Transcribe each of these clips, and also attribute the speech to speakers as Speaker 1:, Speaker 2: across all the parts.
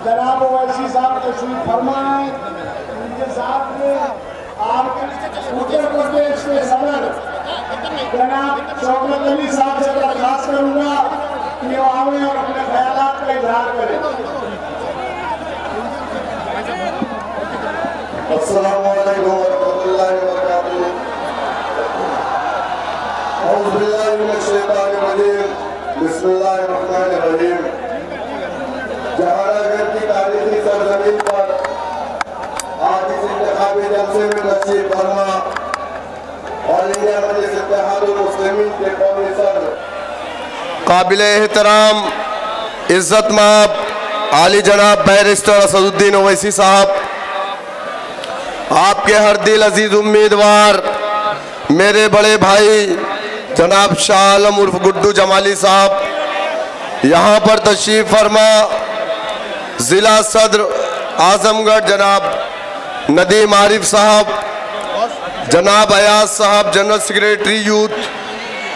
Speaker 1: जनाब ओवैसी साहब तशरीफ फरमाए। उनके साथ में आपके उत्तर प्रदेश के सदर जनाब शौकत अली साहब से दरखास्त करूंगा कि वो आवे और अपने ख्यालात का इजहार करें।
Speaker 2: अस्सलामु अलैकुम वरहमतुल्लाहि वबरकातुहू। औज़ु बिल्लाहि मिनश शैतानिर रजीम। बिस्मिल्लाहिर रहमानिर रहीम। जहानागढ़ की तारीखी सरजमीन पर आज इस इंतखाबी जलसे में तशरीफ फरमा ऑल इंडिया मजलिस इत्तेहादुल मुस्लिमीन के कौमी सदर काबिल एहतराम इज्जत माब आली जनाब बैरिस्टर असदुद्दीन ओवैसी साहब, आपके हर दिल अजीज उम्मीदवार मेरे बड़े भाई जनाब शाह आलम उर्फ गुड्डू जमाली साहब, यहाँ पर तशरीफ फरमा जिला सदर आजमगढ़ जनाब नदीम आरिफ साहब, जनाब अयाज साहब जनरल सेक्रेटरी यूथ,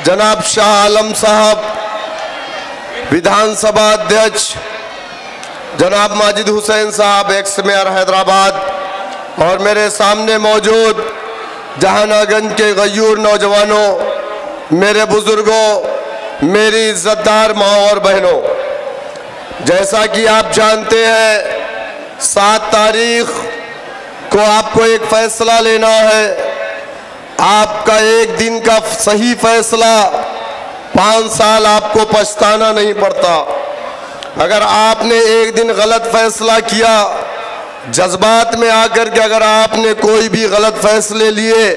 Speaker 2: जनाब शाह आलम साहब विधानसभा अध्यक्ष, जनाब माजिद हुसैन साहब एक्स मेयर हैदराबाद, और मेरे सामने मौजूद जहानागंज के गयूर नौजवानों, मेरे बुजुर्गों, मेरी इज्जतदार माँ और बहनों, जैसा कि आप जानते हैं 7 तारीख को आपको एक फैसला लेना है। आपका एक दिन का सही फैसला 5 साल आपको पछताना नहीं पड़ता। अगर आपने एक दिन गलत फैसला किया, जज्बात में आकर के अगर आपने कोई भी गलत फैसले लिए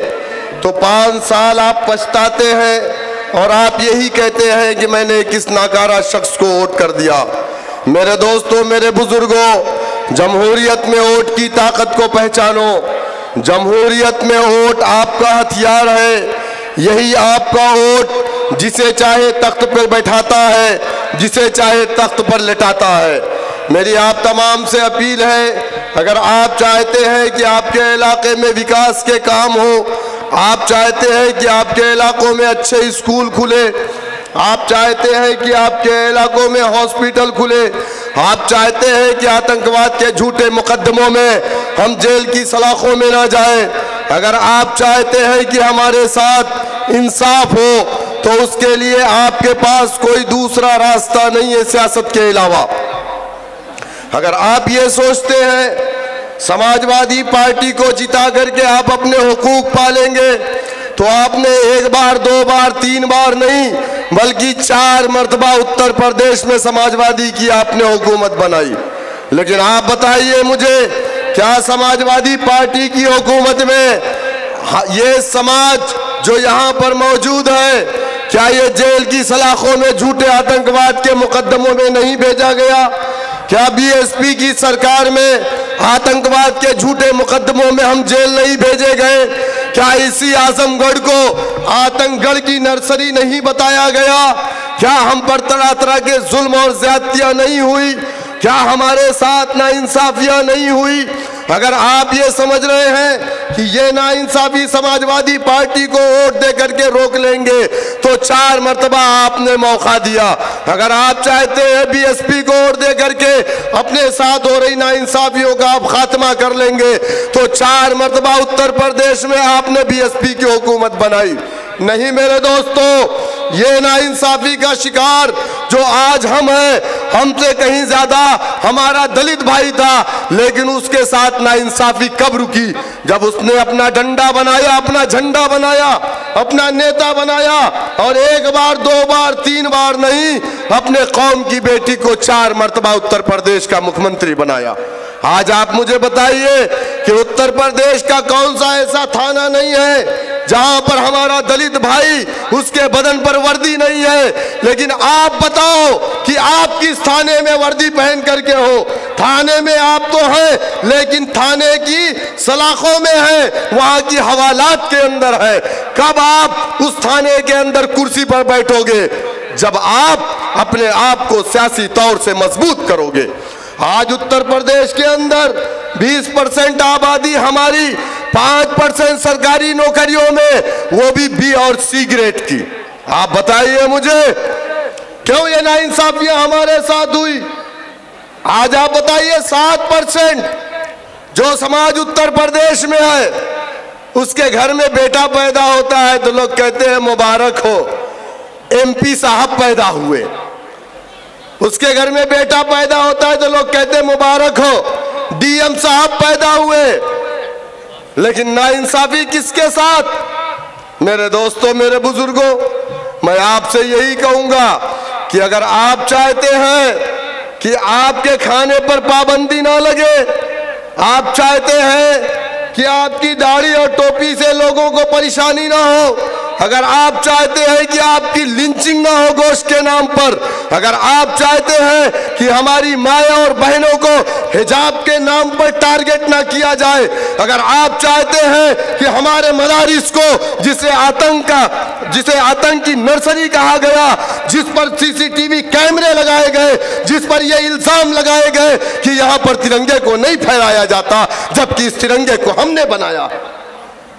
Speaker 2: तो 5 साल आप पछताते हैं और आप यही कहते हैं कि मैंने किस नाकारा शख्स को वोट कर दिया। मेरे दोस्तों, मेरे बुजुर्गों, जमहूरियत में वोट की ताकत को पहचानो। जमहूरियत में वोट आपका हथियार है। यही आपका वोट जिसे चाहे तख्त पर बैठाता है, जिसे चाहे तख्त पर लिटाता है। मेरी आप तमाम से अपील है, अगर आप चाहते हैं कि आपके इलाके में विकास के काम हो, आप चाहते हैं कि आपके इलाकों में अच्छे स्कूल खुले, आप चाहते हैं कि आपके इलाकों में हॉस्पिटल खुले, आप चाहते हैं कि आतंकवाद के झूठे मुकदमों में हम जेल की सलाखों में ना जाएं, अगर आप चाहते हैं कि हमारे साथ इंसाफ हो, तो उसके लिए आपके पास कोई दूसरा रास्ता नहीं है सियासत के अलावा। अगर आप ये सोचते हैं समाजवादी पार्टी को जिता करके आप अपने हुकूक पालेंगे, तो आपने 1 बार 2 बार 3 बार नहीं बल्कि 4 मरतबा उत्तर प्रदेश में समाजवादी की आपने हुकूमत बनाई। लेकिन आप बताइए मुझे, क्या समाजवादी पार्टी की हुकूमत में ये समाज जो यहाँ पर मौजूद है, क्या ये जेल की सलाखों में झूठे आतंकवाद के मुकदमों में नहीं भेजा गया? क्या बीएसपी की सरकार में आतंकवाद के झूठे मुकदमों में हम जेल नहीं भेजे गए? क्या इसी आजमगढ़ को आतंकगढ़ की नर्सरी नहीं बताया गया? क्या हम पर तरह तरह के जुल्म और ज्यादतियां नहीं हुई? क्या हमारे साथ नाइंसाफियां नहीं हुई? अगर आप ये समझ रहे हैं कि ये नाइंसाफी समाजवादी पार्टी को वोट दे करके रोक लेंगे तो 4 मर्तबा आपने मौका दिया। अगर आप चाहते हैं बीएसपी को वोट दे करके अपने साथ हो रही नाइंसाफियों का आप खात्मा कर लेंगे तो 4 मर्तबा उत्तर प्रदेश में आपने बीएसपी की हुकूमत बनाई। नहीं मेरे दोस्तों, ये नाइंसाफी का शिकार जो आज हम हैं, हमसे कहीं ज्यादा हमारा दलित भाई था, लेकिन उसके साथ नाइंसाफी कब रुकी? जब उसने अपना डंडा बनाया, अपना झंडा बनाया, अपना नेता बनाया और 1 बार 2 बार 3 बार नहीं, अपने कौम की बेटी को 4 मर्तबा उत्तर प्रदेश का मुख्यमंत्री बनाया। आज आप मुझे बताइए कि उत्तर प्रदेश का कौन सा ऐसा थाना नहीं है जहां पर हमारा दलित भाई उसके बदन पर वर्दी नहीं है? लेकिन आप बताओ कि आप किस थाने में वर्दी पहन करके हो? थाने में आप तो हैं, लेकिन थाने की सलाखों में है, वहां की हवालात के अंदर है। कब आप उस थाने के अंदर कुर्सी पर बैठोगे? जब आप अपने आप को सियासी तौर से मजबूत करोगे। आज उत्तर प्रदेश के अंदर 20% आबादी हमारी 5% सरकारी नौकरियों में, वो भी बी और सी ग्रेड की। आप बताइए मुझे क्यों ये नाइंसाफियां हमारे साथ हुई? आज आप बताइए 7% जो समाज उत्तर प्रदेश में है उसके घर में बेटा पैदा होता है तो लोग कहते हैं मुबारक हो, एमपी साहब पैदा हुए। उसके घर में बेटा पैदा होता है तो लोग कहते हैं मुबारक हो, डीएम साहब पैदा हुए। लेकिन नाइंसाफी किसके साथ? मेरे दोस्तों, मेरे बुजुर्गों, मैं आपसे यही कहूंगा कि अगर आप चाहते हैं कि आपके खाने पर पाबंदी ना लगे, आप चाहते हैं कि आपकी दाढ़ी और टोपी से लोगों को परेशानी ना हो, अगर आप चाहते हैं कि आपकी लिंचिंग ना हो गोश्त के नाम पर, अगर आप चाहते हैं कि हमारी माएँ और बहनों को हिजाब के नाम पर टारगेट ना किया जाए, अगर आप चाहते हैं कि हमारे मदारिस को जिसे आतंक की नर्सरी कहा गया, जिस पर सीसीटीवी कैमरे लगाए गए, जिस पर यह इल्जाम लगाए गए कि यहाँ पर तिरंगे को नहीं फहराया जाता, जबकि इस तिरंगे को हमने बनाया,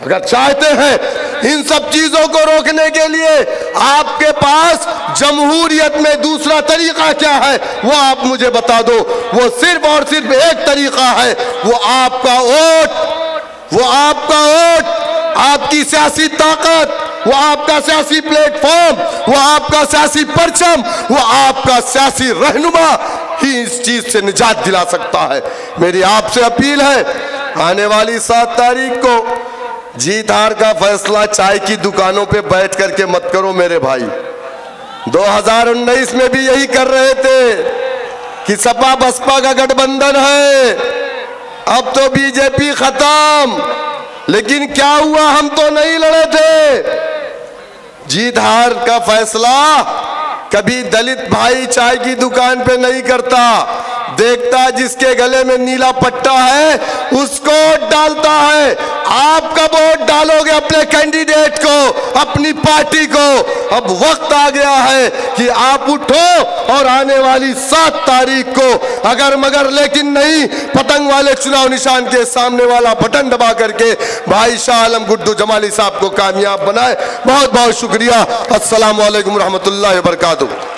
Speaker 2: अगर चाहते हैं इन सब चीजों को रोकने के लिए आपके पास जमहूरियत में दूसरा तरीका क्या है वो आप मुझे बता दो। वो सिर्फ और सिर्फ एक तरीका है, वो आपका वोट, वो आपका वोट, आपकी सियासी ताकत, वो आपका सियासी प्लेटफॉर्म, वो आपका सियासी परचम, वो आपका सियासी रहनुमा ही इस चीज से निजात दिला सकता है। मेरी आपसे अपील है, आने वाली 7 तारीख को जीत हार का फैसला चाय की दुकानों पे बैठ करके मत करो मेरे भाई। 2019 में भी यही कर रहे थे कि सपा बसपा का गठबंधन है, अब तो बीजेपी खत्म, लेकिन क्या हुआ, हम तो नहीं लड़े थे। जीत हार का फैसला कभी दलित भाई चाय की दुकान पे नहीं करता, देखता जिसके गले में नीला पट्टा है उसको वोट डालता है। आप कब वोट डालोगे अपने कैंडिडेट को, अपनी पार्टी को? अब वक्त आ गया है कि आप उठो और आने वाली 7 तारीख को अगर मगर लेकिन नहीं, पतंग वाले चुनाव निशान के सामने वाला बटन दबा करके भाई शाह आलम गुड्डू जमाली साहब को कामयाब बनाए। बहुत बहुत शुक्रिया। अस्सलाम वालेकुम रहमतुल्लाहि व बरकातुहू।